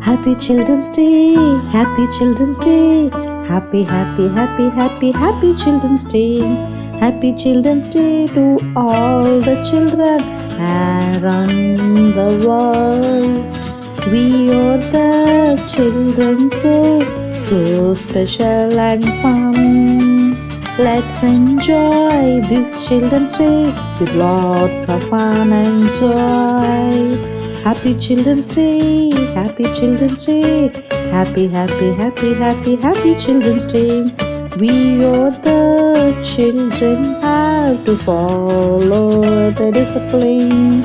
Happy Children's Day, Happy Children's Day, Happy, happy, happy, happy, happy Children's Day. Happy Children's Day to all the children around the world. We are the children, so special and fun. Let's enjoy this Children's Day with lots of fun and joy. Happy Children's Day, Happy Children's Day, Happy, happy, happy, happy, happy Children's Day. We are the children have to follow the discipline.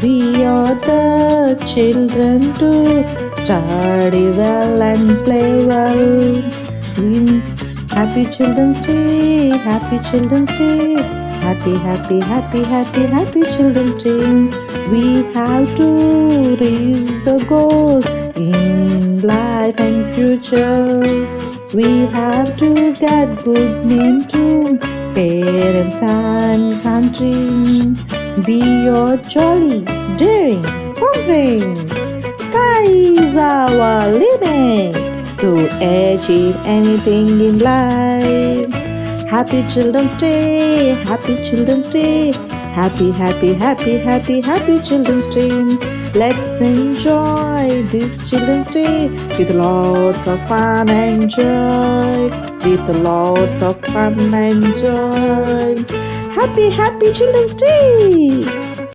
We are the children to study well and play well. Happy Children's Day, Happy Children's Day, Happy, happy, happy, happy, happy Children's Day. We have to reach the goal in life and future. We have to get good name to parents and country. Be your jolly, daring, wondering. Sky is our limit to achieve anything in life. Happy Children's Day, Happy Children's Day, Happy, happy, happy, happy, happy Children's Day. Let's enjoy this Children's Day with lots of fun and joy. With lots of fun and joy. Happy, happy Children's Day!